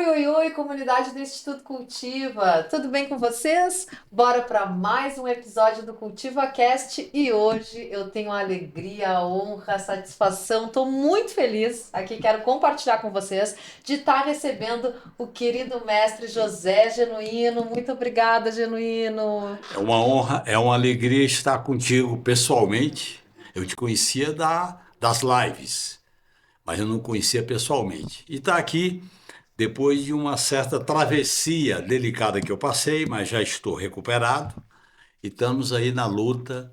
Oi, comunidade do Instituto Cultiva. Tudo bem com vocês? Bora para mais um episódio do Cultiva Cast e hoje eu tenho a alegria, a honra, a satisfação, estou muito feliz aqui, quero compartilhar com vocês de estar recebendo o querido mestre José Genuíno. Muito obrigada, Genuíno. É uma honra, é uma alegria estar contigo pessoalmente. Eu te conhecia das lives, mas eu não conhecia pessoalmente. E está aqui depois de uma certa travessia delicada que eu passei, mas já estou recuperado e estamos aí na luta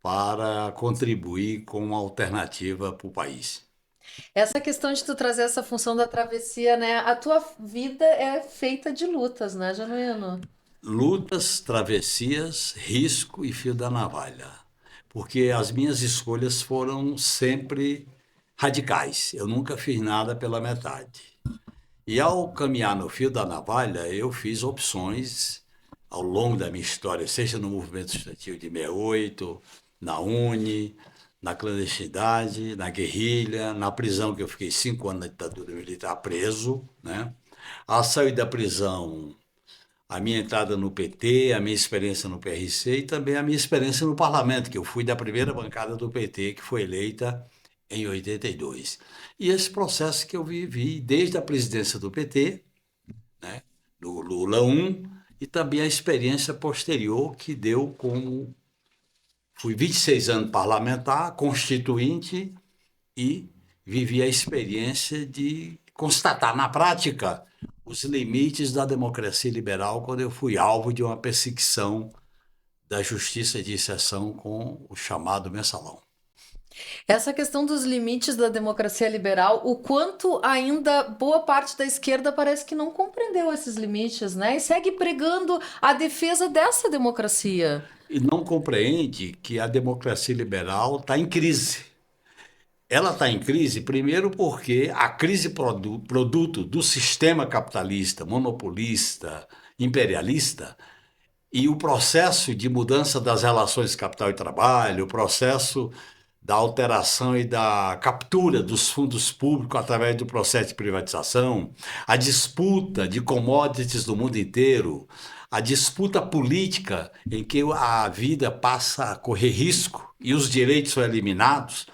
para contribuir com uma alternativa para o país. Essa questão de tu trazer essa função da travessia, né? A tua vida é feita de lutas, né, Genuíno? Lutas, travessias, risco e fio da navalha. Porque as minhas escolhas foram sempre radicais. Eu nunca fiz nada pela metade. E ao caminhar no fio da navalha, eu fiz opções ao longo da minha história, seja no movimento estudantil de 68, na Uni, na clandestinidade, na guerrilha, na prisão, que eu fiquei 5 anos na ditadura militar preso, né? Ao sair da prisão, a minha entrada no PT, a minha experiência no PRC e também a minha experiência no parlamento, que eu fui da primeira bancada do PT, que foi eleita em 82. E esse processo que eu vivi desde a presidência do PT, né, do Lula I, e também a experiência posterior que deu como... Fui 26 anos parlamentar, constituinte e vivi a experiência de constatar na prática os limites da democracia liberal quando eu fui alvo de uma perseguição da justiça de exceção com o chamado mensalão. Essa questão dos limites da democracia liberal, o quanto ainda boa parte da esquerda parece que não compreendeu esses limites, né? E segue pregando a defesa dessa democracia. E não compreende que a democracia liberal está em crise. Ela está em crise, primeiro, porque a crise produto do sistema capitalista, monopolista, imperialista, e o processo de mudança das relações capital e trabalho, o processo da alteração e da captura dos fundos públicos através do processo de privatização, a disputa de commodities do mundo inteiro, a disputa política em que a vida passa a correr risco e os direitos são eliminados.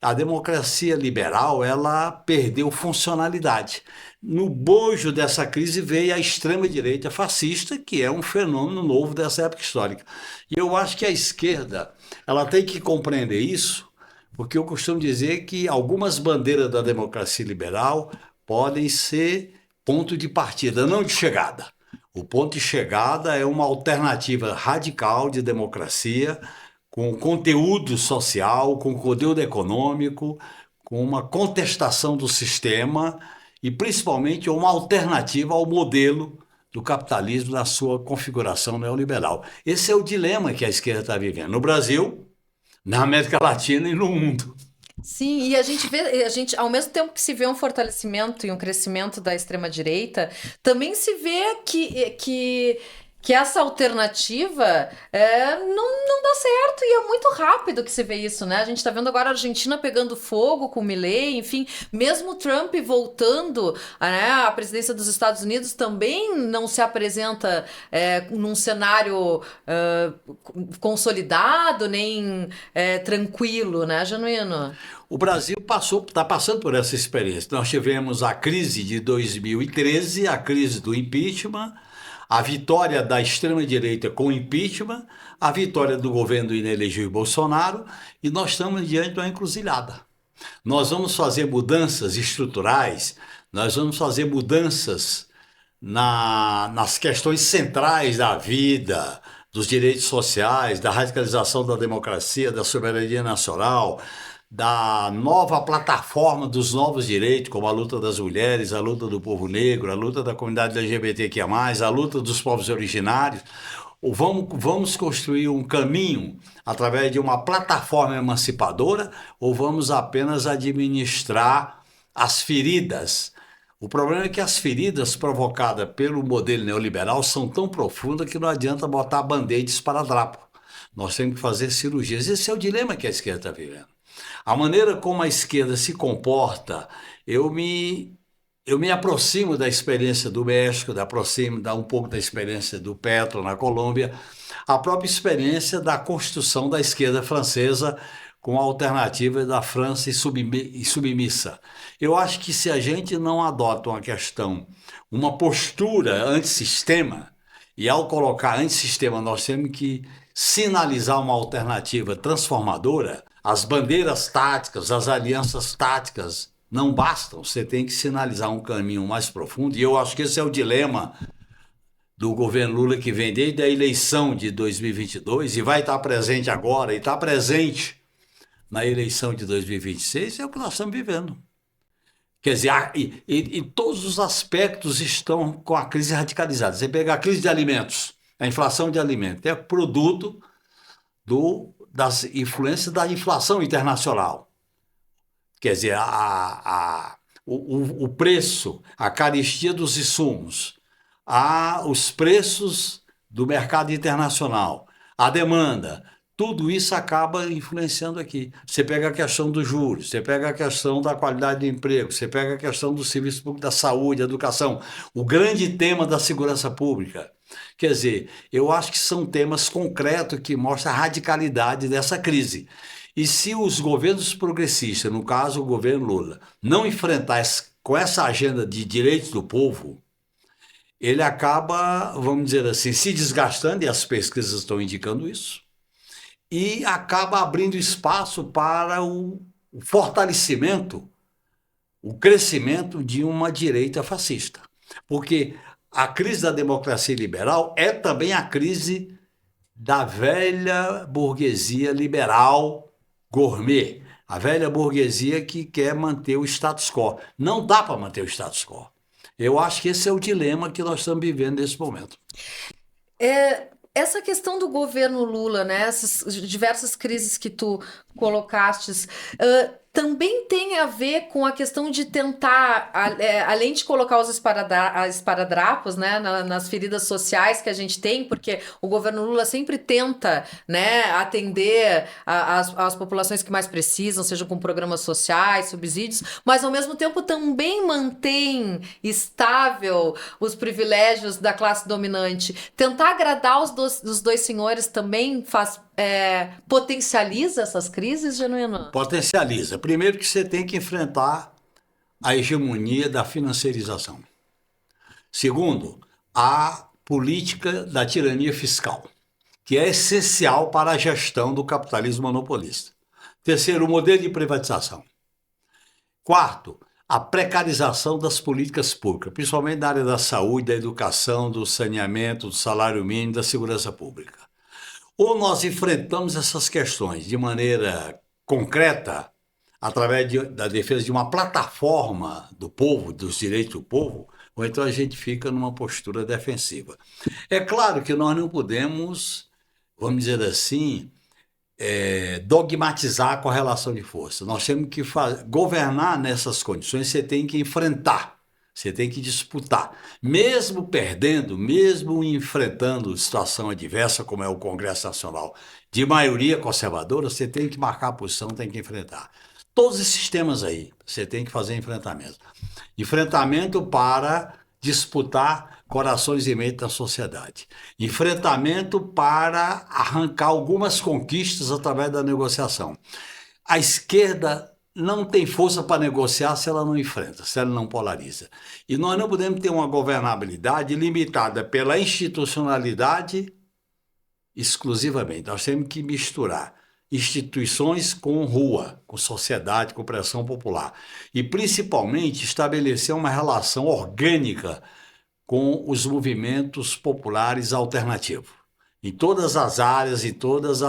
A democracia liberal, ela perdeu funcionalidade. No bojo dessa crise veio a extrema-direita fascista, que é um fenômeno novo dessa época histórica. E eu acho que a esquerda, ela tem que compreender isso, porque eu costumo dizer que algumas bandeiras da democracia liberal podem ser ponto de partida, não de chegada. O ponto de chegada é uma alternativa radical de democracia, com conteúdo social, com conteúdo econômico, com uma contestação do sistema e principalmente uma alternativa ao modelo do capitalismo na sua configuração neoliberal. Esse é o dilema que a esquerda está vivendo no Brasil, na América Latina e no mundo. Sim, e a gente vê, a gente, ao mesmo tempo que se vê um fortalecimento e um crescimento da extrema-direita, também se vê que essa alternativa não dá certo e é muito rápido que se vê isso, né? A gente tá vendo agora a Argentina pegando fogo com o Milei, enfim, mesmo Trump voltando, né, à presidência dos Estados Unidos também não se apresenta num cenário consolidado, nem tranquilo, né, Genuíno? O Brasil está passando por essa experiência. Nós tivemos a crise de 2013, a crise do impeachment, a vitória da extrema-direita com o impeachment, a vitória do governo inelegível Bolsonaro, e nós estamos diante de uma encruzilhada. Nós vamos fazer mudanças estruturais, nós vamos fazer mudanças nas questões centrais da vida, dos direitos sociais, da radicalização da democracia, da soberania nacional, da nova plataforma dos novos direitos, como a luta das mulheres, a luta do povo negro, a luta da comunidade LGBTQIA+, a luta dos povos originários. Ou vamos construir um caminho através de uma plataforma emancipadora ou vamos apenas administrar as feridas? O problema é que as feridas provocadas pelo modelo neoliberal são tão profundas que não adianta botar band-aids para drapo. Nós temos que fazer cirurgias. Esse é o dilema que a esquerda está vivendo. A maneira como a esquerda se comporta, eu eu me aproximo da experiência do México, dá um pouco da experiência do Petro na Colômbia, a própria experiência da construção da esquerda francesa com a alternativa da França e submissa. Eu acho que se a gente não adota uma postura antissistema, e ao colocar antissistema nós temos que sinalizar uma alternativa transformadora, as bandeiras táticas, as alianças táticas não bastam, você tem que sinalizar um caminho mais profundo, e eu acho que esse é o dilema do governo Lula, que vem desde a eleição de 2022 e vai estar presente agora, e está presente na eleição de 2026, é o que nós estamos vivendo. Quer dizer, e todos os aspectos estão com a crise radicalizada. Você pega a crise de alimentos, a inflação de alimentos, é produto das influências da inflação internacional. Quer dizer, o preço, a carestia dos insumos, os preços do mercado internacional, a demanda, tudo isso acaba influenciando aqui. Você pega a questão dos juros, você pega a questão da qualidade do emprego, você pega a questão do serviço público, da saúde, da educação, o grande tema da segurança pública. Quer dizer, eu acho que são temas concretos que mostram a radicalidade dessa crise. E se os governos progressistas, no caso o governo Lula, não enfrentar com essa agenda de direitos do povo, ele acaba, vamos dizer assim, se desgastando, e as pesquisas estão indicando isso, e acaba abrindo espaço para o fortalecimento, o crescimento de uma direita fascista. Porque a crise da democracia liberal é também a crise da velha burguesia liberal gourmet, a velha burguesia que quer manter o status quo. Não dá para manter o status quo. Eu acho que esse é o dilema que nós estamos vivendo nesse momento. Essa questão do governo Lula, né, essas diversas crises que tu colocastes, também tem a ver com a questão de tentar, além de colocar os esparadrapos, né, nas feridas sociais que a gente tem, porque o governo Lula sempre tenta, né, atender as populações que mais precisam, seja com programas sociais, subsídios, mas ao mesmo tempo também mantém estável os privilégios da classe dominante. Tentar agradar os dois senhores também potencializa essas crises, Genuíno? Potencializa. Primeiro que você tem que enfrentar a hegemonia da financiarização. Segundo, a política da tirania fiscal, que é essencial para a gestão do capitalismo monopolista. Terceiro, o modelo de privatização. Quarto, a precarização das políticas públicas, principalmente na área da saúde, da educação, do saneamento, do salário mínimo, da segurança pública. Ou nós enfrentamos essas questões de maneira concreta, através da defesa de uma plataforma do povo, dos direitos do povo, ou então a gente fica numa postura defensiva. É claro que nós não podemos, vamos dizer assim, dogmatizar a correlação de força. Nós temos que governar nessas condições, você tem que enfrentar, você tem que disputar. Mesmo perdendo, mesmo enfrentando situação adversa, como é o Congresso Nacional, de maioria conservadora, você tem que marcar a posição, tem que enfrentar. Todos esses temas aí, você tem que fazer enfrentamento. Enfrentamento para disputar corações e mentes da sociedade. Enfrentamento para arrancar algumas conquistas através da negociação. A esquerda não tem força para negociar se ela não enfrenta, se ela não polariza. E nós não podemos ter uma governabilidade limitada pela institucionalidade exclusivamente. Nós temos que misturar instituições com rua, com sociedade, com pressão popular. E, principalmente, estabelecer uma relação orgânica com os movimentos populares alternativos. Em todas as áreas, em todos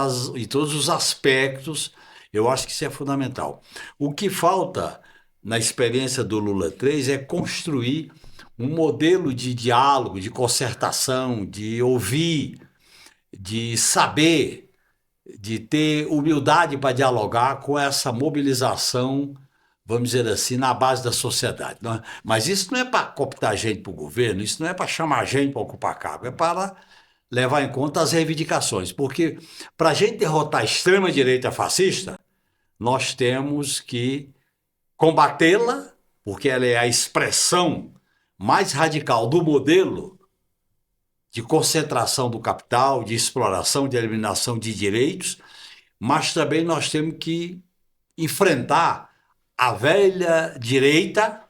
os aspectos, eu acho que isso é fundamental. O que falta na experiência do Lula 3 é construir um modelo de diálogo, de concertação, de ouvir, de saber, de ter humildade para dialogar com essa mobilização, vamos dizer assim, na base da sociedade. Mas isso não é para cooptar gente para o governo, isso não é para chamar gente para ocupar cargo, é para levar em conta as reivindicações. Porque para a gente derrotar a extrema-direita fascista, nós temos que combatê-la porque ela é a expressão mais radical do modelo de concentração do capital, de exploração, de eliminação de direitos, mas também nós temos que enfrentar a velha direita,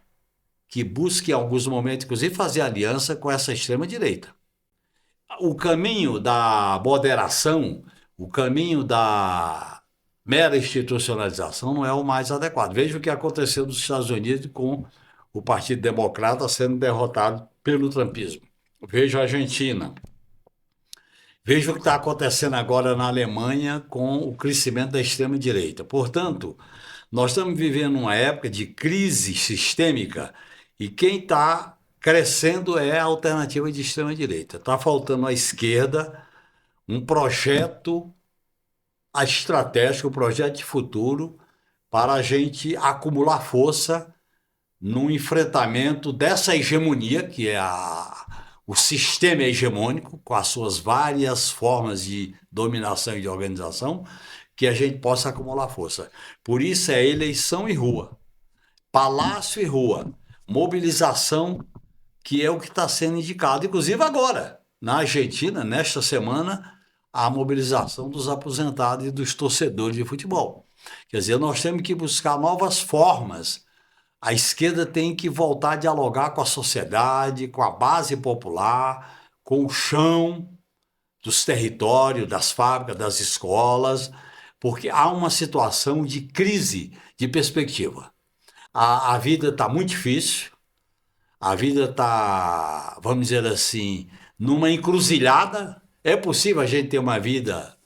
que busca em alguns momentos, inclusive, fazer aliança com essa extrema-direita. O caminho da moderação, o caminho da mera institucionalização não é o mais adequado. Veja o que aconteceu nos Estados Unidos com o Partido Democrata sendo derrotado pelo trumpismo. Veja a Argentina. Veja o que está acontecendo agora na Alemanha com o crescimento da extrema-direita. Portanto, nós estamos vivendo uma época de crise sistêmica e quem está crescendo é a alternativa de extrema-direita. Está faltando à esquerda um projeto estratégico, um projeto de futuro para a gente acumular força no enfrentamento dessa hegemonia, que é o sistema hegemônico, com as suas várias formas de dominação e de organização, que a gente possa acumular força. Por isso é eleição e rua, palácio e rua, mobilização, que é o que está sendo indicado, inclusive agora, na Argentina, nesta semana, a mobilização dos aposentados e dos torcedores de futebol. Quer dizer, nós temos que buscar novas formas. A esquerda tem que voltar a dialogar com a sociedade, com a base popular, com o chão dos territórios, das fábricas, das escolas, porque há uma situação de crise de perspectiva. A vida está muito difícil, a vida está, vamos dizer assim, numa encruzilhada. É possível a gente ter uma vida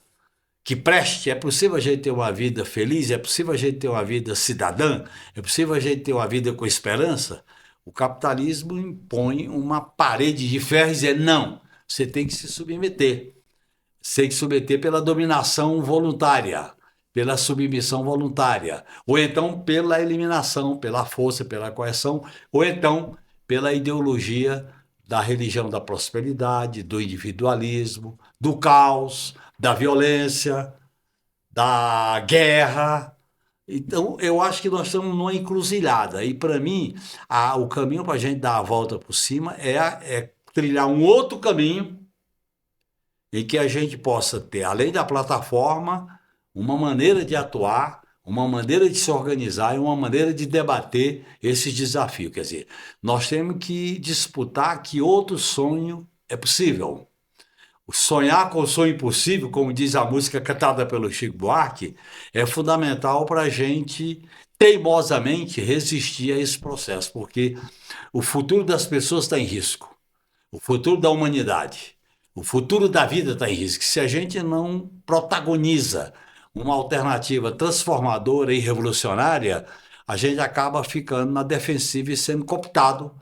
que preste, é possível a gente ter uma vida feliz, é possível a gente ter uma vida cidadã, é possível a gente ter uma vida com esperança. O capitalismo impõe uma parede de ferro e diz, não, você tem que se submeter. Você tem que se submeter pela dominação voluntária, pela submissão voluntária, ou então pela eliminação, pela força, pela coerção, ou então pela ideologia da religião da prosperidade, do individualismo, do caos, da violência, da guerra. Então, eu acho que nós estamos numa encruzilhada. E, para mim, o caminho para a gente dar a volta por cima é trilhar um outro caminho em que a gente possa ter, além da plataforma, uma maneira de atuar, uma maneira de se organizar e uma maneira de debater esses desafios. Quer dizer, nós temos que disputar que outro sonho é possível. Sonhar com o sonho impossível, como diz a música cantada pelo Chico Buarque, é fundamental para a gente teimosamente resistir a esse processo, porque o futuro das pessoas está em risco, o futuro da humanidade, o futuro da vida está em risco. Se a gente não protagoniza uma alternativa transformadora e revolucionária, a gente acaba ficando na defensiva e sendo cooptado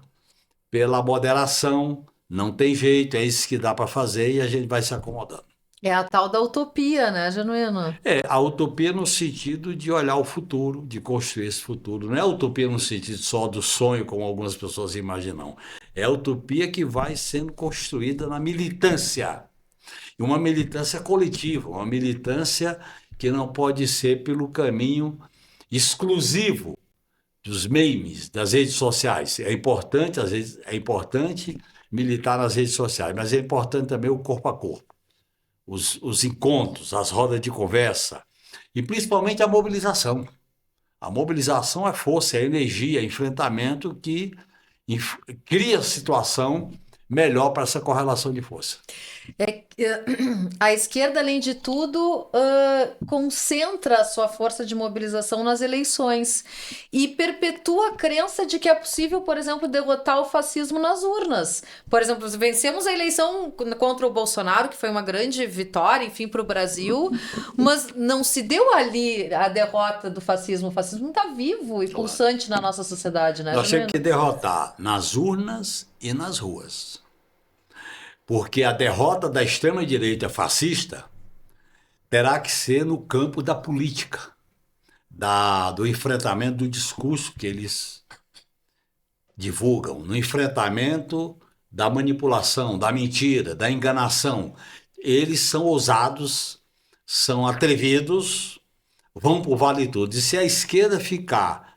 pela moderação. Não tem jeito, é isso que dá para fazer e a gente vai se acomodando. É a tal da utopia, né, Genuíno? A utopia no sentido de olhar o futuro, de construir esse futuro. Não é a utopia no sentido só do sonho, como algumas pessoas imaginam. É a utopia que vai sendo construída na militância. E uma militância coletiva, uma militância que não pode ser pelo caminho exclusivo dos memes, das redes sociais. É importante, às vezes, é importante militar nas redes sociais, mas é importante também o corpo a corpo, os encontros, as rodas de conversa e principalmente a mobilização. A mobilização é força, é energia, é enfrentamento que cria situação melhor para essa correlação de força. A esquerda, além de tudo, concentra a sua força de mobilização nas eleições e perpetua a crença de que é possível, por exemplo, derrotar o fascismo nas urnas. Por exemplo, vencemos a eleição contra o Bolsonaro, que foi uma grande vitória, enfim, para o Brasil, mas não se deu ali a derrota do fascismo. O fascismo está vivo e pulsante na nossa sociedade, né? Nós temos que derrotar nas urnas e nas ruas. Porque a derrota da extrema-direita fascista terá que ser no campo da política, do enfrentamento do discurso que eles divulgam, no enfrentamento da manipulação, da mentira, da enganação. Eles são ousados, são atrevidos, vão por vale tudo. E se a esquerda ficar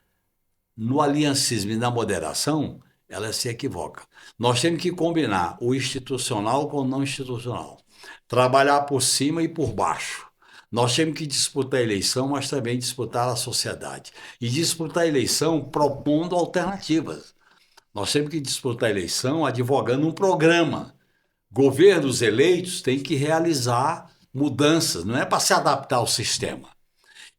no aliancismo e na moderação, ela se equivoca. Nós temos que combinar o institucional com o não institucional. Trabalhar por cima e por baixo. Nós temos que disputar a eleição, mas também disputar a sociedade. E disputar a eleição propondo alternativas. Nós temos que disputar a eleição advogando um programa. Governos eleitos têm que realizar mudanças, não é para se adaptar ao sistema.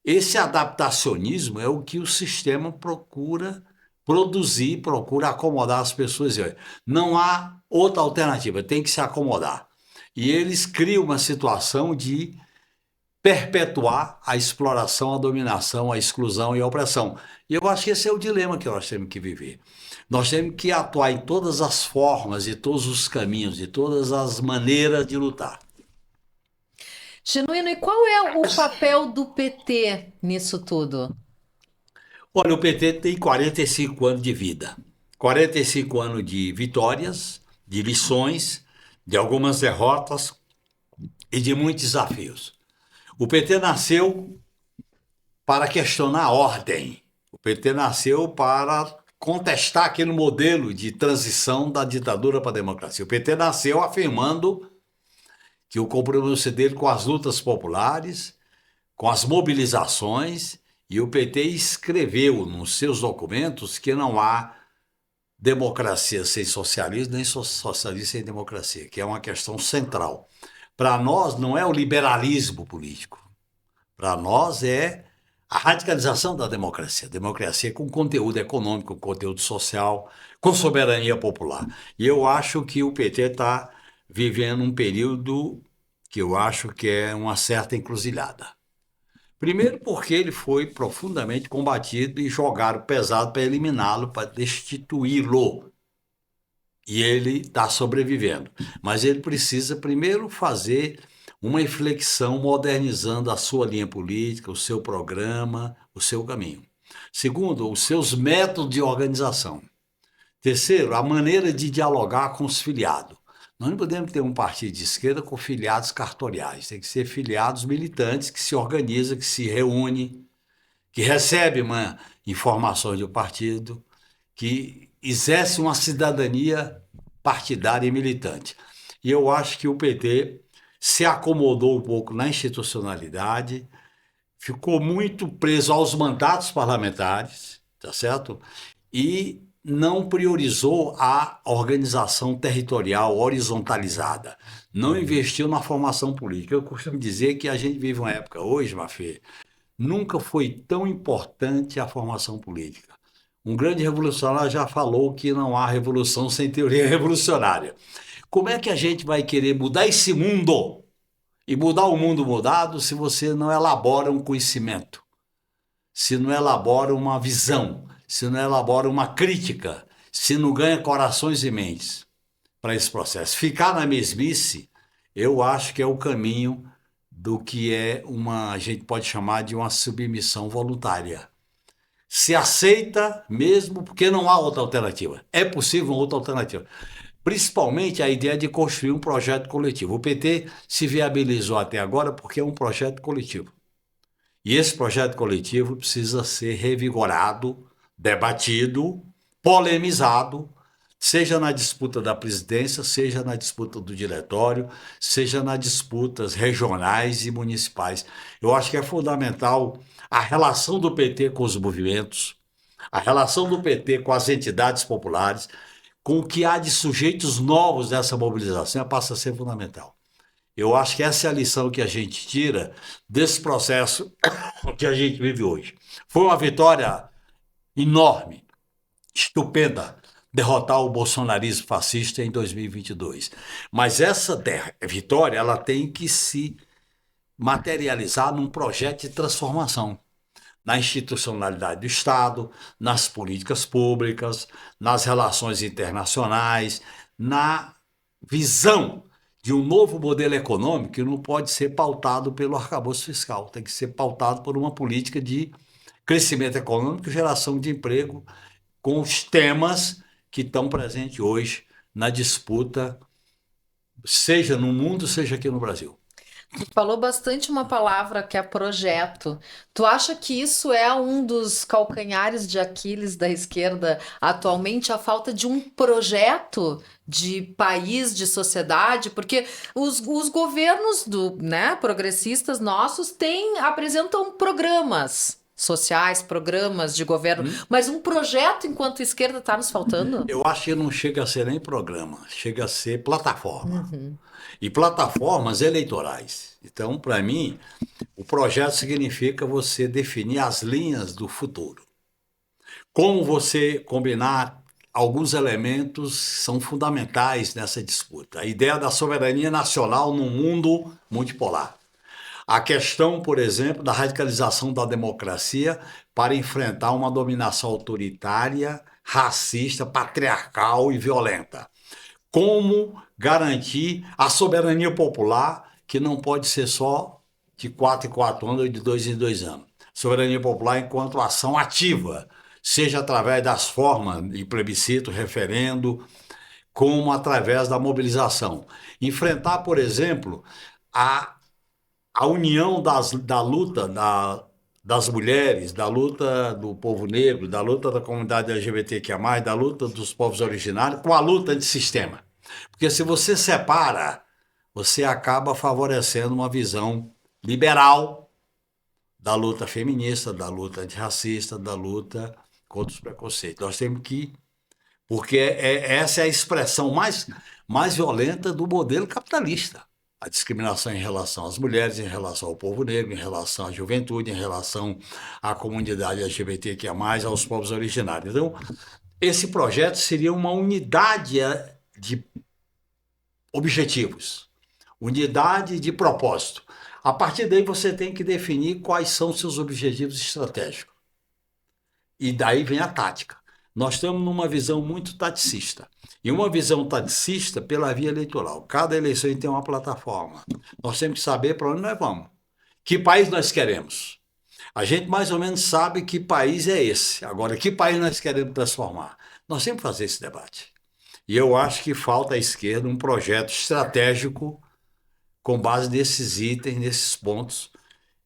Esse adaptacionismo é o que o sistema procura produzir, procura acomodar as pessoas. Não há outra alternativa, tem que se acomodar. E eles criam uma situação de perpetuar a exploração, a dominação, a exclusão e a opressão. E eu acho que esse é o dilema que nós temos que viver. Nós temos que atuar em todas as formas, e todos os caminhos, de todas as maneiras de lutar. Genuíno, e qual é o papel do PT nisso tudo? Olha, o PT tem 45 anos de vida. 45 anos de vitórias, de lições, de algumas derrotas e de muitos desafios. O PT nasceu para questionar a ordem. O PT nasceu para contestar aquele modelo de transição da ditadura para a democracia. O PT nasceu afirmando que o compromisso dele com as lutas populares, com as mobilizações, e o PT escreveu nos seus documentos que não há democracia sem socialismo, nem socialismo sem democracia, que é uma questão central. Para nós não é o liberalismo político, para nós é a radicalização da democracia. Democracia com conteúdo econômico, com conteúdo social, com soberania popular. E eu acho que o PT está vivendo um período que eu acho que é uma certa encruzilhada. Primeiro porque ele foi profundamente combatido e jogaram pesado para eliminá-lo, para destituí-lo. E ele está sobrevivendo. Mas ele precisa primeiro fazer uma inflexão modernizando a sua linha política, o seu programa, o seu caminho. Segundo, os seus métodos de organização. Terceiro, a maneira de dialogar com os filiados. Nós não podemos ter um partido de esquerda com filiados cartoriais. Tem que ser filiados militantes que se organizam, que se reúnem, que recebem uma informação do partido, que exerce uma cidadania partidária e militante. E eu acho que o PT se acomodou um pouco na institucionalidade, ficou muito preso aos mandatos parlamentares, tá certo? E não priorizou a organização territorial horizontalizada, não investiu na formação política. Eu costumo dizer que a gente vive uma época hoje, Mafê, nunca foi tão importante a formação política. Um grande revolucionário já falou que não há revolução sem teoria revolucionária. Como é que a gente vai querer mudar esse mundo e mudar o mundo mudado se você não elabora um conhecimento, se não elabora uma visão, se não elabora uma crítica, se não ganha corações e mentes para esse processo? Ficar na mesmice, eu acho que é o caminho do que é a gente pode chamar de uma submissão voluntária. Se aceita mesmo porque não há outra alternativa. É possível uma outra alternativa. Principalmente a ideia de construir um projeto coletivo. O PT se viabilizou até agora porque é um projeto coletivo. E esse projeto coletivo precisa ser revigorado, debatido, polemizado, seja na disputa da presidência, seja na disputa do diretório, seja nas disputas regionais e municipais. Eu acho que é fundamental a relação do PT com os movimentos, a relação do PT com as entidades populares, com o que há de sujeitos novos dessa mobilização, passa a ser fundamental. Eu acho que essa é a lição que a gente tira desse processo que a gente vive hoje. Foi uma vitória enorme, estupenda, derrotar o bolsonarismo fascista em 2022. Mas essa vitória ela tem que se materializar num projeto de transformação na institucionalidade do Estado, nas políticas públicas, nas relações internacionais, na visão de um novo modelo econômico que não pode ser pautado pelo arcabouço fiscal, tem que ser pautado por uma política de crescimento econômico e geração de emprego com os temas que estão presentes hoje na disputa, seja no mundo, seja aqui no Brasil. Tu falou bastante uma palavra que é projeto. Tu acha que isso é um dos calcanhares de Aquiles da esquerda atualmente, a falta de um projeto de país, de sociedade? Porque os governos né, progressistas nossos apresentam programas sociais, programas de governo, mas um projeto enquanto esquerda está nos faltando? Eu acho que não chega a ser nem programa, chega a ser plataforma. Uhum. E plataformas eleitorais. Então, para mim, o projeto significa você definir as linhas do futuro. Como você combinar alguns elementos são fundamentais nessa disputa. A ideia da soberania nacional num mundo multipolar. A questão, por exemplo, da radicalização da democracia para enfrentar uma dominação autoritária, racista, patriarcal e violenta. Como garantir a soberania popular, que não pode ser só de 4 em 4 anos ou de 2 em 2 anos. Soberania popular enquanto ação ativa, seja através das formas de plebiscito, referendo, como através da mobilização. Enfrentar, por exemplo, a, a união da luta das mulheres, da luta do povo negro, da luta da comunidade LGBTQIA+, da luta dos povos originários, com a luta antissistema. Porque se você separa, você acaba favorecendo uma visão liberal da luta feminista, da luta antirracista, da luta contra os preconceitos. Nós temos que. Porque essa é a expressão mais violenta do modelo capitalista. A discriminação em relação às mulheres, em relação ao povo negro, em relação à juventude, em relação à comunidade LGBTQIA+, aos povos originários. Então, esse projeto seria uma unidade de objetivos, unidade de propósito. A partir daí você tem que definir quais são seus objetivos estratégicos. E daí vem a tática. Nós estamos numa visão muito taticista. E uma visão taticista pela via eleitoral. Cada eleição tem uma plataforma. Nós temos que saber para onde nós vamos. Que país nós queremos? A gente mais ou menos sabe que país é esse. Agora, que país nós queremos transformar? Nós temos que fazer esse debate. E eu acho que falta à esquerda um projeto estratégico com base nesses itens, nesses pontos.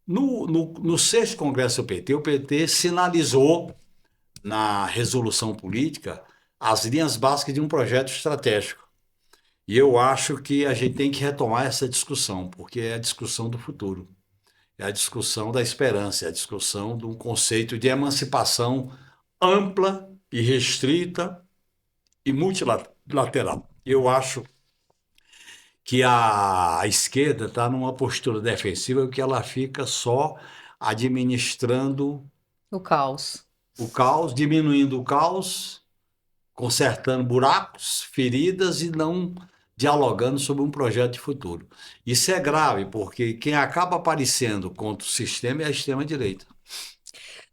No sexto Congresso do PT, o PT sinalizou na resolução política as linhas básicas de um projeto estratégico. E eu acho que a gente tem que retomar essa discussão, porque é a discussão do futuro, é a discussão da esperança, é a discussão de um conceito de emancipação ampla e restrita e multilateral. Eu acho que a esquerda está numa postura defensiva que ela fica só administrando O caos. o caos, diminuindo o caos, consertando buracos, feridas e não dialogando sobre um projeto de futuro. Isso é grave, porque quem acaba aparecendo contra o sistema é a extrema-direita.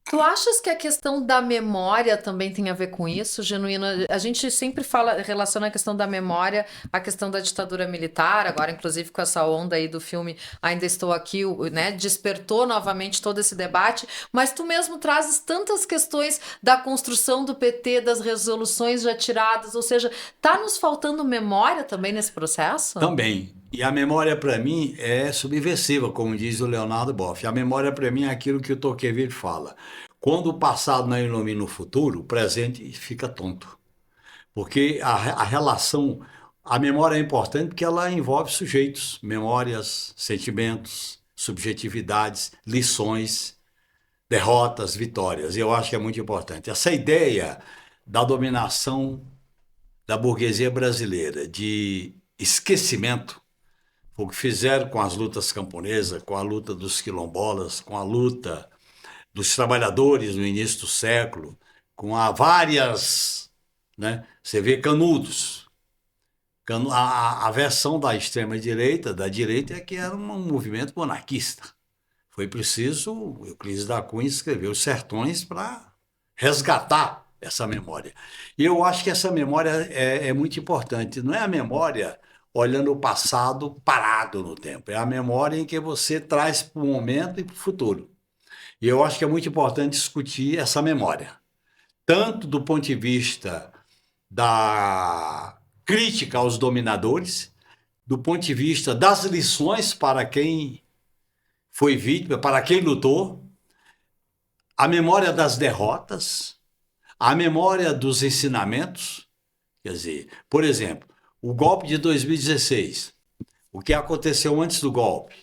Tu achas que a questão da memória também tem a ver com isso, Genuína? A gente sempre relaciona a questão da memória à questão da ditadura militar, agora inclusive com essa onda aí do filme Ainda Estou Aqui, né, despertou novamente todo esse debate, mas tu mesmo trazes tantas questões da construção do PT, das resoluções já tiradas, ou seja, tá nos faltando memória também nesse processo? Também. E a memória, para mim, é subversiva, como diz o Leonardo Boff. A memória, para mim, é aquilo que o Tocqueville fala. Quando o passado não ilumina o futuro, o presente fica tonto. Porque a relação, a memória é importante porque ela envolve sujeitos, memórias, sentimentos, subjetividades, lições, derrotas, vitórias. E eu acho que é muito importante. Essa ideia da dominação da burguesia brasileira, de esquecimento, o que fizeram com as lutas camponesas, com a luta dos quilombolas, com a luta dos trabalhadores no início do século, com várias, né? Você vê Canudos. A versão da extrema-direita, da direita, é que era um movimento monarquista. Foi preciso Euclides da Cunha escrever Os Sertões para resgatar essa memória. E eu acho que essa memória é muito importante. Não é a memória olhando o passado parado no tempo, é a memória em que você traz para o momento e para o futuro. E eu acho que é muito importante discutir essa memória, tanto do ponto de vista da crítica aos dominadores, do ponto de vista das lições para quem foi vítima, para quem lutou, a memória das derrotas, a memória dos ensinamentos. Quer dizer, por exemplo, o golpe de 2016, o que aconteceu antes do golpe,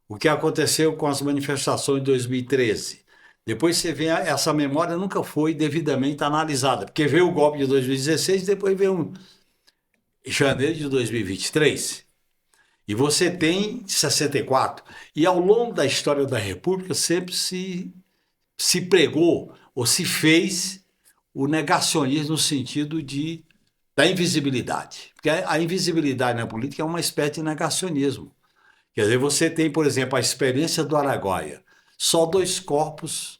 o que aconteceu com as manifestações de 2013. Depois você vê, essa memória nunca foi devidamente analisada, porque veio o golpe de 2016 e depois veio janeiro de 2023. E você tem 64. E ao longo da história da República sempre se pregou ou se fez o negacionismo no sentido da invisibilidade. Porque a invisibilidade na política é uma espécie de negacionismo. Quer dizer, você tem, por exemplo, a experiência do Araguaia. Só 2 corpos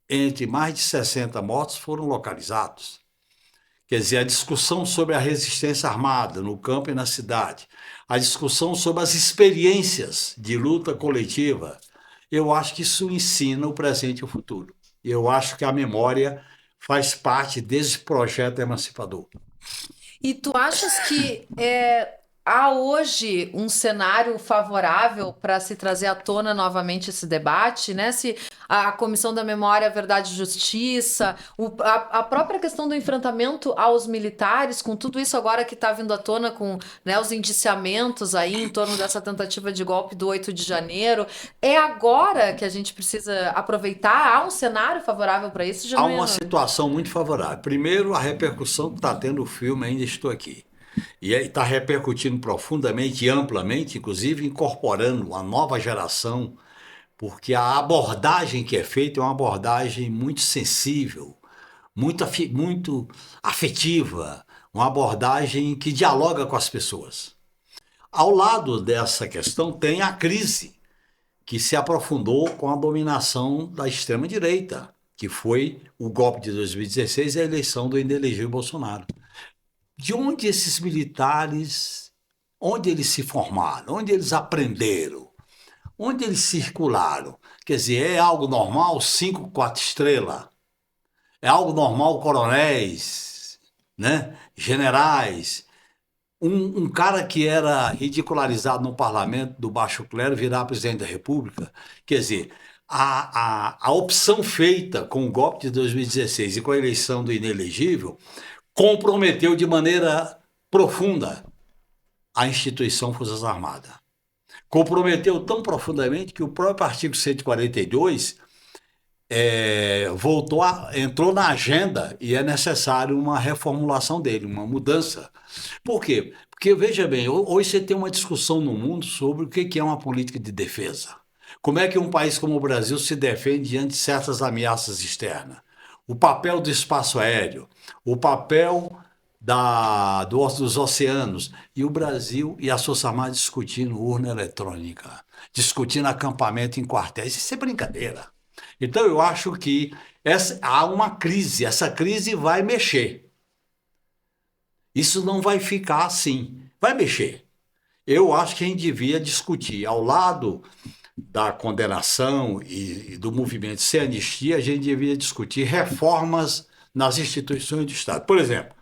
entre mais de 60 mortos foram localizados. Quer dizer, a discussão sobre a resistência armada no campo e na cidade, a discussão sobre as experiências de luta coletiva, eu acho que isso ensina o presente e o futuro. Eu acho que a memória faz parte desse projeto emancipador. E tu achas que há hoje um cenário favorável para se trazer à tona novamente esse debate, né? Se a Comissão da Memória, Verdade e Justiça, a própria questão do enfrentamento aos militares, com tudo isso agora que está vindo à tona, com, né, os indiciamentos aí em torno dessa tentativa de golpe do 8 de janeiro, é agora que a gente precisa aproveitar? Há um cenário favorável para isso, Há Genuíno? uma situação muito favorável. Primeiro, a repercussão que está tendo o filme Ainda Estou Aqui. E está repercutindo profundamente e amplamente, inclusive incorporando uma nova geração, porque a abordagem que é feita é uma abordagem muito sensível, muito afetiva, uma abordagem que dialoga com as pessoas. Ao lado dessa questão tem a crise que se aprofundou com a dominação da extrema-direita, que foi o golpe de 2016 e a eleição do inelegível Bolsonaro. De onde esses militares, onde eles se formaram, onde eles aprenderam, onde eles circularam? Quer dizer, é algo normal 5, 4 estrelas? É algo normal coronéis, né? Generais? Um cara que era ridicularizado no parlamento do baixo clero virar presidente da República? Quer dizer, a opção feita com o golpe de 2016 e com a eleição do inelegível comprometeu de maneira profunda a instituição Forças Armadas. Comprometeu tão profundamente que o próprio artigo 142 entrou na agenda e é necessário uma reformulação dele, uma mudança. Por quê? Porque, veja bem, hoje você tem uma discussão no mundo sobre o que é uma política de defesa. Como é que um país como o Brasil se defende diante de certas ameaças externas? O papel do espaço aéreo, o papel dos oceanos, e o Brasil e as Forças Armadas discutindo urna eletrônica, discutindo acampamento em quartéis. Isso é brincadeira. Então eu acho que há uma crise, essa crise vai mexer. Isso não vai ficar assim, vai mexer. Eu acho que a gente devia discutir, ao lado da condenação e do movimento sem anistia, a gente devia discutir reformas nas instituições do Estado. Por exemplo,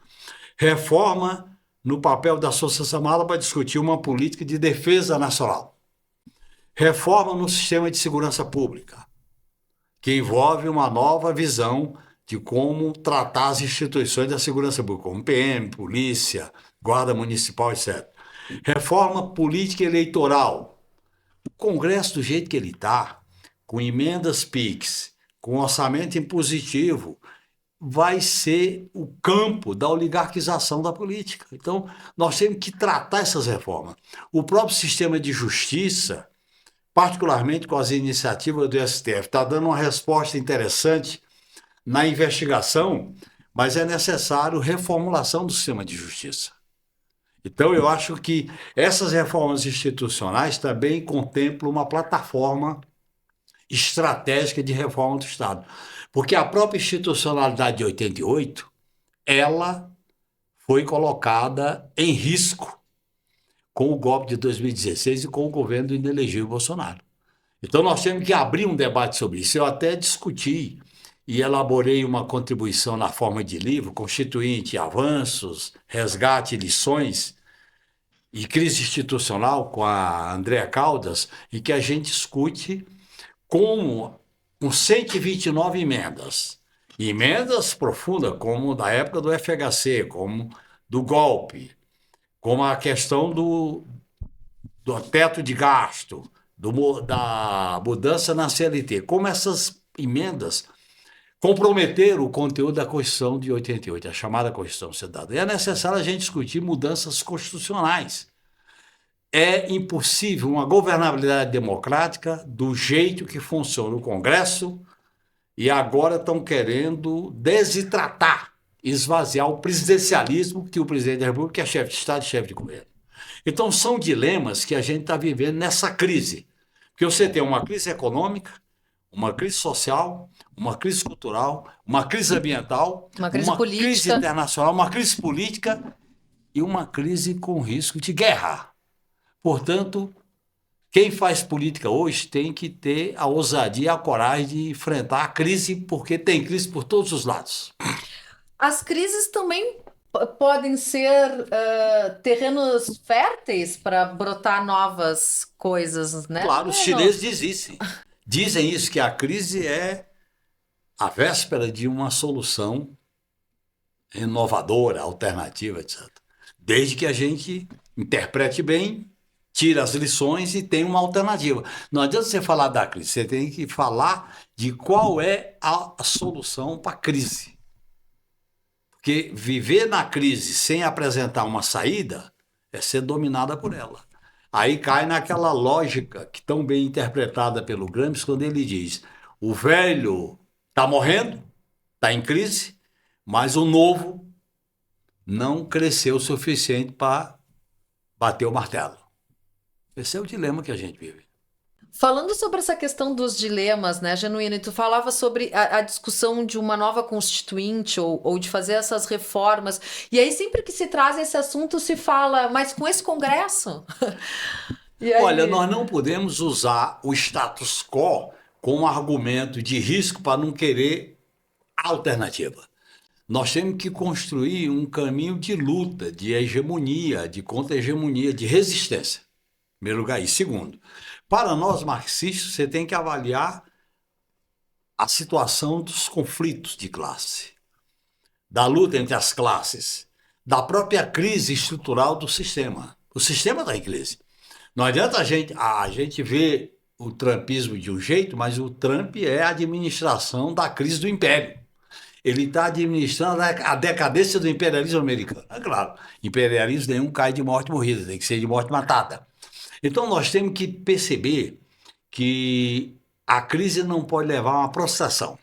reforma no papel das Forças Armadas para discutir uma política de defesa nacional. Reforma no sistema de segurança pública, que envolve uma nova visão de como tratar as instituições da segurança pública, como PM, polícia, guarda municipal, etc. Reforma política eleitoral. O Congresso, do jeito que ele está, com emendas PIX, com orçamento impositivo, vai ser o campo da oligarquização da política. Então, nós temos que tratar essas reformas. O próprio sistema de justiça, particularmente com as iniciativas do STF, está dando uma resposta interessante na investigação, mas é necessário reformulação do sistema de justiça. Então, eu acho que essas reformas institucionais também contemplam uma plataforma estratégica de reforma do Estado. Porque a própria institucionalidade de 88, ela foi colocada em risco com o golpe de 2016 e com o governo do inelegível Bolsonaro. Então, nós temos que abrir um debate sobre isso. Eu até discuti e elaborei uma contribuição na forma de livro, constituinte Avanços, Resgate e Lições, e crise institucional com a Andréa Caldas, em que a gente discute como, com 129 emendas, emendas profundas, como da época do FHC, como do golpe, como a questão do teto de gasto, da mudança na CLT, como essas emendas comprometeram o conteúdo da Constituição de 88, a chamada Constituição Cidadã. É necessário a gente discutir mudanças constitucionais. É impossível uma governabilidade democrática do jeito que funciona o Congresso e agora estão querendo desidratar, esvaziar o presidencialismo que o presidente da República é chefe de Estado e chefe de governo. Então são dilemas que a gente está vivendo nessa crise. Porque você tem uma crise econômica, uma crise social, uma crise cultural, uma crise ambiental, Uma crise uma crise política. internacional, uma crise política e uma crise com risco de guerra. Portanto, quem faz política hoje tem que ter a ousadia e a coragem de enfrentar a crise, porque tem crise por todos os lados. As crises também podem ser terrenos férteis para brotar novas coisas, né? Claro, os chineses dizem isso, que a crise é a véspera de uma solução inovadora, alternativa, etc. Desde que a gente interprete bem, tire as lições e tenha uma alternativa. Não adianta você falar da crise, você tem que falar de qual é a solução para a crise. Porque viver na crise sem apresentar uma saída é ser dominada por ela. Aí cai naquela lógica que tão bem interpretada pelo Gramsci quando ele diz: o velho está morrendo, está em crise, mas o novo não cresceu o suficiente para bater o martelo. Esse é o dilema que a gente vive. Falando sobre essa questão dos dilemas, né, Genuíno, e tu falava sobre a discussão de uma nova constituinte ou de fazer essas reformas, e aí sempre que se traz esse assunto se fala, mas com esse Congresso? E Olha, aí... nós não podemos usar o status quo como argumento de risco para não querer alternativa. Nós temos que construir um caminho de luta, de hegemonia, de contra-hegemonia, de resistência. Em primeiro lugar. E segundo, para nós marxistas, você tem que avaliar a situação dos conflitos de classe, da luta entre as classes, da própria crise estrutural do sistema. O sistema está em crise. Não adianta a gente ver o trumpismo de um jeito, mas o Trump é a administração da crise do império. Ele está administrando a decadência do imperialismo americano. É claro, imperialismo nenhum cai de morte morrida, tem que ser de morte matada. Então nós temos que perceber que a crise não pode levar a uma prostração.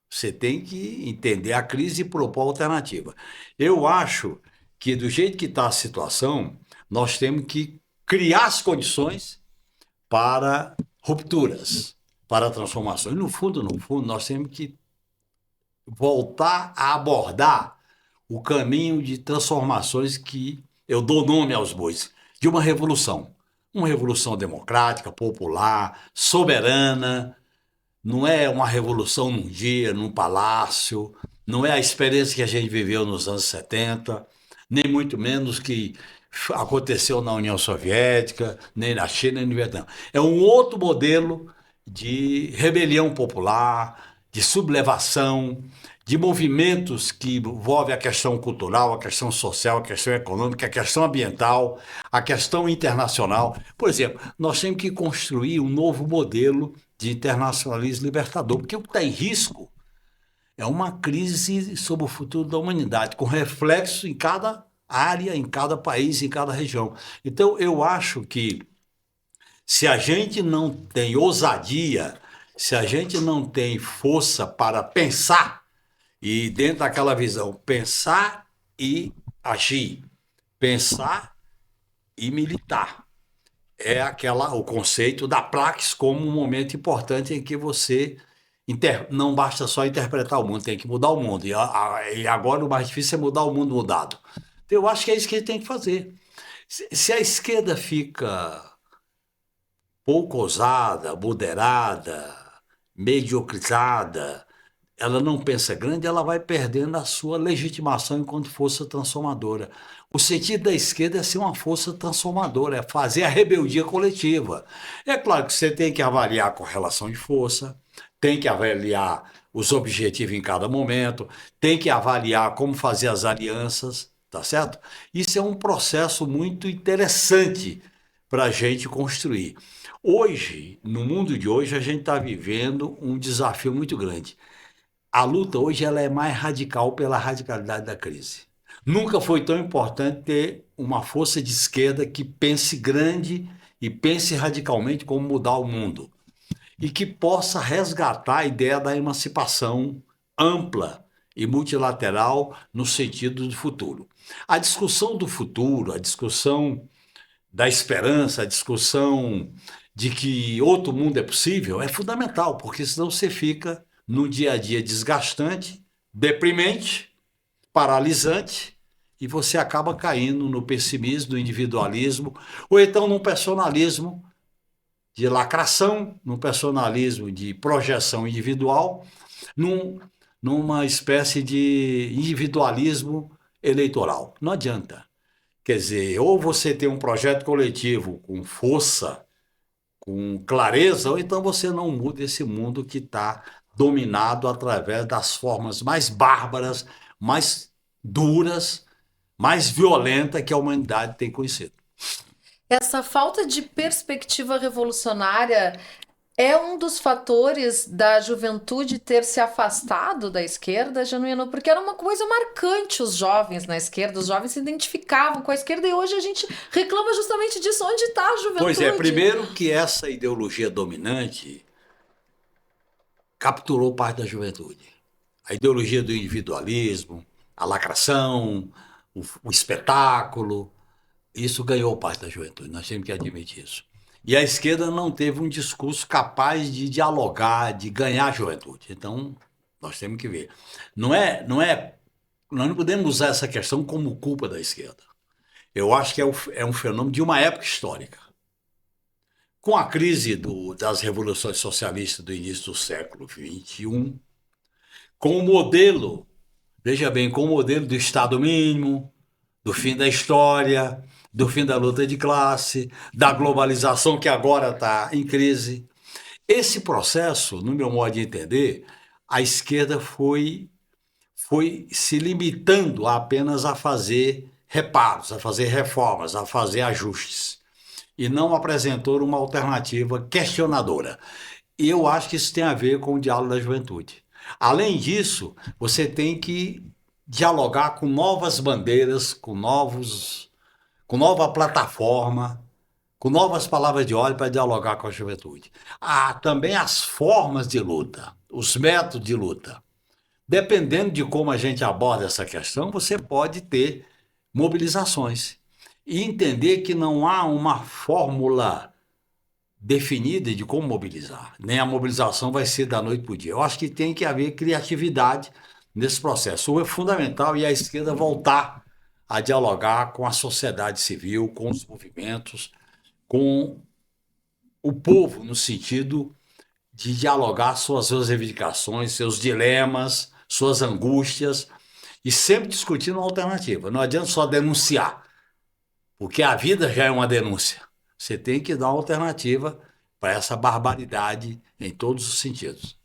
Você tem que entender a crise e propor alternativa. Eu acho que do jeito que está a situação, nós temos que criar as condições para rupturas, para transformações. No fundo, nós temos que voltar a abordar o caminho de transformações que eu dou nome aos bois, de uma revolução. Uma revolução democrática, popular, soberana. Não é uma revolução num dia, num palácio. Não é a experiência que a gente viveu nos anos 70, nem muito menos que aconteceu na União Soviética, nem na China, nem no Vietnã. É um outro modelo de rebelião popular, de sublevação, de movimentos que envolvem a questão cultural, a questão social, a questão econômica, a questão ambiental, a questão internacional. Por exemplo, nós temos que construir um novo modelo de internacionalismo libertador, porque o que está em risco é uma crise sobre o futuro da humanidade, com reflexo em cada área, em cada país, em cada região. Então, eu acho que se a gente não tem ousadia, se a gente não tem força para pensar, e dentro daquela visão, pensar e agir, pensar e militar. É o conceito da praxis como um momento importante em que você não basta só interpretar o mundo, tem que mudar o mundo. E agora o mais difícil é mudar o mundo mudado. Então, eu acho que é isso que a gente tem que fazer. Se a esquerda fica pouco ousada, moderada, mediocrizada, ela não pensa grande, ela vai perdendo a sua legitimação enquanto força transformadora. O sentido da esquerda é ser uma força transformadora, é fazer a rebeldia coletiva. É claro que você tem que avaliar a correlação de força, tem que avaliar os objetivos em cada momento, tem que avaliar como fazer as alianças, tá certo? Isso é um processo muito interessante para a gente construir. Hoje, no mundo de hoje, a gente está vivendo um desafio muito grande. A luta hoje ela é mais radical pela radicalidade da crise. Nunca foi tão importante ter uma força de esquerda que pense grande e pense radicalmente como mudar o mundo e que possa resgatar a ideia da emancipação ampla e multilateral no sentido do futuro. A discussão do futuro, a discussão da esperança, a discussão de que outro mundo é possível é fundamental, porque senão você fica num dia a dia desgastante, deprimente, paralisante, e você acaba caindo no pessimismo, no individualismo, ou então num personalismo de lacração, num personalismo de projeção individual, num, numa espécie de individualismo eleitoral. Não adianta. Quer dizer, ou você tem um projeto coletivo com força, com clareza, ou então você não muda esse mundo que está dominado através das formas mais bárbaras, mais duras, mais violentas que a humanidade tem conhecido. Essa falta de perspectiva revolucionária é um dos fatores da juventude ter se afastado da esquerda, Genuíno, porque era uma coisa marcante os jovens na esquerda, os jovens se identificavam com a esquerda e hoje a gente reclama justamente disso. Onde está a juventude? Pois é, primeiro que essa ideologia dominante capturou parte da juventude. A ideologia do individualismo, a lacração, o espetáculo, isso ganhou parte da juventude, nós temos que admitir isso. E a esquerda não teve um discurso capaz de dialogar, de ganhar a juventude. Então, nós temos que ver. Nós não podemos usar essa questão como culpa da esquerda. Eu acho que é um fenômeno de uma época histórica. Com a crise das revoluções socialistas do início do século XXI, com o modelo, veja bem, com o modelo do Estado mínimo, do fim da história, do fim da luta de classe, da globalização que agora está em crise. Esse processo, no meu modo de entender, a esquerda foi se limitando apenas a fazer reparos, a fazer reformas, a fazer ajustes, e não apresentou uma alternativa questionadora. E eu acho que isso tem a ver com o diálogo da juventude. Além disso, você tem que dialogar com novas bandeiras, com nova plataforma, com novas palavras de ordem para dialogar com a juventude. Há também as formas de luta, os métodos de luta. Dependendo de como a gente aborda essa questão, você pode ter mobilizações e entender que não há uma fórmula definida de como mobilizar. Nem a mobilização vai ser da noite para o dia. Eu acho que tem que haver criatividade nesse processo. O é fundamental e a esquerda voltar a dialogar com a sociedade civil, com os movimentos, com o povo, no sentido de dialogar suas reivindicações, seus dilemas, suas angústias, e sempre discutindo uma alternativa. Não adianta só denunciar, porque a vida já é uma denúncia. Você tem que dar uma alternativa para essa barbaridade em todos os sentidos.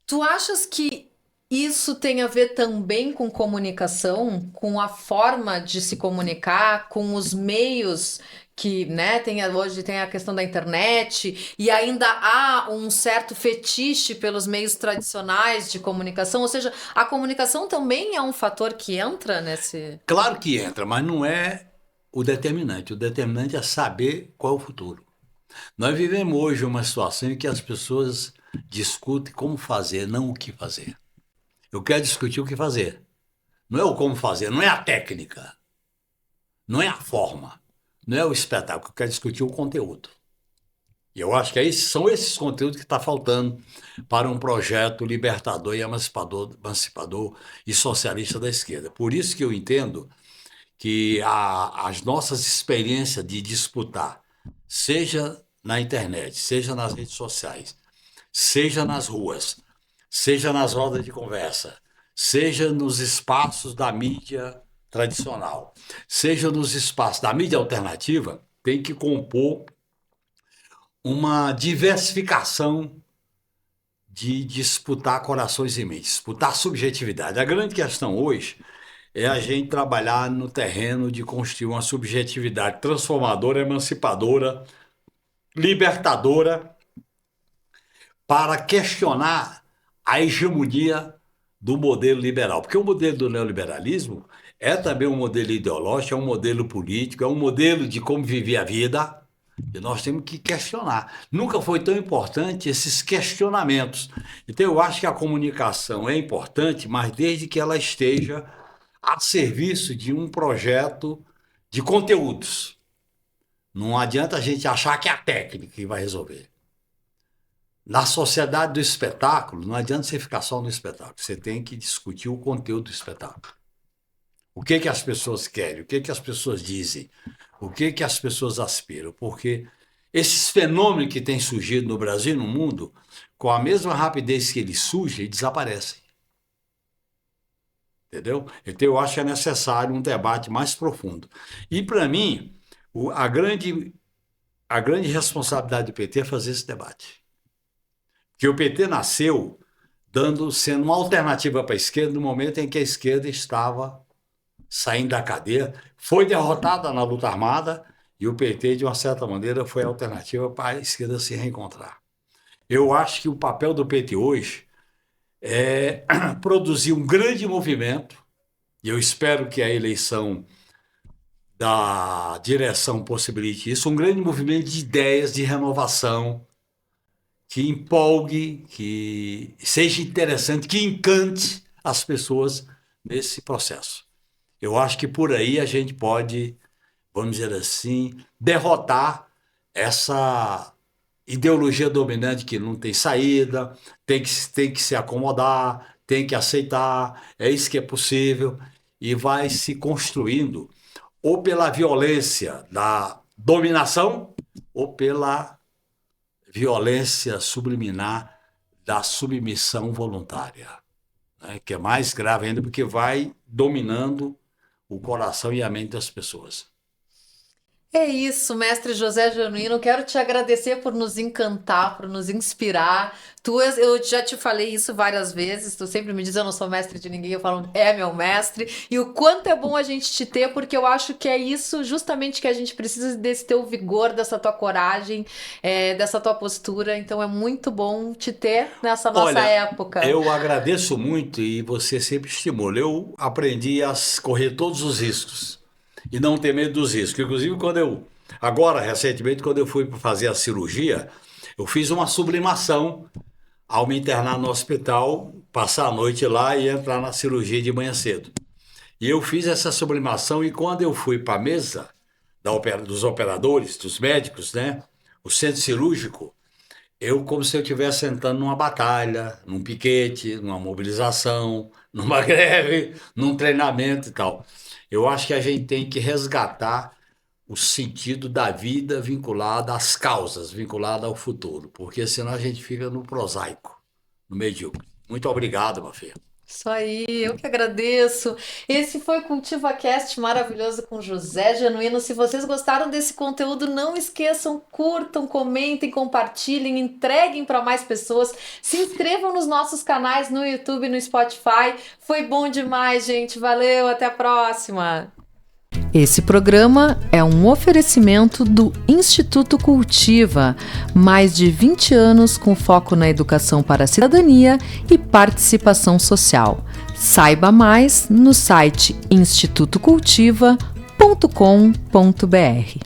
Tu achas que isso tem a ver também com comunicação, com a forma de se comunicar, com os meios que, né, hoje tem a questão da internet e ainda há um certo fetiche pelos meios tradicionais de comunicação? Ou seja, a comunicação também é um fator que entra nesse... Claro que entra, mas não é o determinante. O determinante é saber qual é o futuro. Nós vivemos hoje uma situação em que as pessoas discutem como fazer, não o que fazer. Eu quero discutir o que fazer. Não é o como fazer, não é a técnica, não é a forma, não é o espetáculo. Eu quero discutir o conteúdo. E eu acho que são esses conteúdos que estão faltando para um projeto libertador e emancipador e socialista da esquerda. Por isso que eu entendo que as nossas experiências de disputar, seja na internet, seja nas redes sociais, seja nas ruas, seja nas rodas de conversa, seja nos espaços da mídia tradicional, seja nos espaços da mídia alternativa, tem que compor uma diversificação de disputar corações e mentes, disputar subjetividade. A grande questão hoje é a gente trabalhar no terreno de construir uma subjetividade transformadora, emancipadora, libertadora, para questionar a hegemonia do modelo liberal. Porque o modelo do neoliberalismo é também um modelo ideológico, é um modelo político, é um modelo de como viver a vida, e nós temos que questionar. Nunca foi tão importante esses questionamentos. Então, eu acho que a comunicação é importante, mas desde que ela esteja a serviço de um projeto de conteúdos. Não adianta a gente achar que é a técnica que vai resolver. Na sociedade do espetáculo, não adianta você ficar só no espetáculo. Você tem que discutir o conteúdo do espetáculo. O que as pessoas querem, o que as pessoas dizem, o que as pessoas aspiram. Porque esses fenômenos que têm surgido no Brasil e no mundo, com a mesma rapidez que eles surgem, desaparecem. Entendeu? Então eu acho que é necessário um debate mais profundo. E para mim, a grande responsabilidade do PT é fazer esse debate. Porque o PT nasceu sendo uma alternativa para a esquerda no momento em que a esquerda estava saindo da cadeia, foi derrotada na luta armada e o PT, de uma certa maneira, foi a alternativa para a esquerda se reencontrar. Eu acho que o papel do PT hoje é produzir um grande movimento, e eu espero que a eleição da direção possibilite isso, um grande movimento de ideias, de renovação, que empolgue, que seja interessante, que encante as pessoas nesse processo. Eu acho que por aí a gente pode, vamos dizer assim, derrotar essa ideologia dominante que não tem saída, tem que se acomodar, tem que aceitar, é isso que é possível, e vai se construindo ou pela violência da dominação ou pela violência subliminar da submissão voluntária, né? Que é mais grave ainda porque vai dominando o coração e a mente das pessoas. É isso, mestre José Genuíno. Quero te agradecer por nos encantar, por nos inspirar. Eu já te falei isso várias vezes. Tu sempre me diz, eu não sou mestre de ninguém. Eu falo, é meu mestre. E o quanto é bom a gente te ter, porque eu acho que é isso justamente que a gente precisa, desse teu vigor, dessa tua coragem, dessa tua postura. Então é muito bom te ter nessa nossa época. Eu agradeço muito e você sempre estimula. Eu aprendi a correr todos os riscos e não ter medo dos riscos. Inclusive, recentemente, quando eu fui fazer a cirurgia, eu fiz uma sublimação ao me internar no hospital, passar a noite lá e entrar na cirurgia de manhã cedo. E eu fiz essa sublimação e quando eu fui para a mesa dos operadores, dos médicos, né, o centro cirúrgico, como se eu estivesse sentando numa batalha, num piquete, numa mobilização, numa greve, num treinamento e tal. Eu acho que a gente tem que resgatar o sentido da vida vinculado às causas, vinculado ao futuro, porque senão a gente fica no prosaico, no medíocre. Muito obrigado, meu filho. Isso aí, eu que agradeço. Esse foi o CultivaCast maravilhoso com José Genuíno. Se vocês gostaram desse conteúdo, não esqueçam, curtam, comentem, compartilhem, entreguem para mais pessoas. Se inscrevam nos nossos canais no YouTube e no Spotify. Foi bom demais, gente. Valeu, até a próxima. Esse programa é um oferecimento do Instituto Cultiva, mais de 20 anos com foco na educação para a cidadania e participação social. Saiba mais no site institutocultiva.com.br.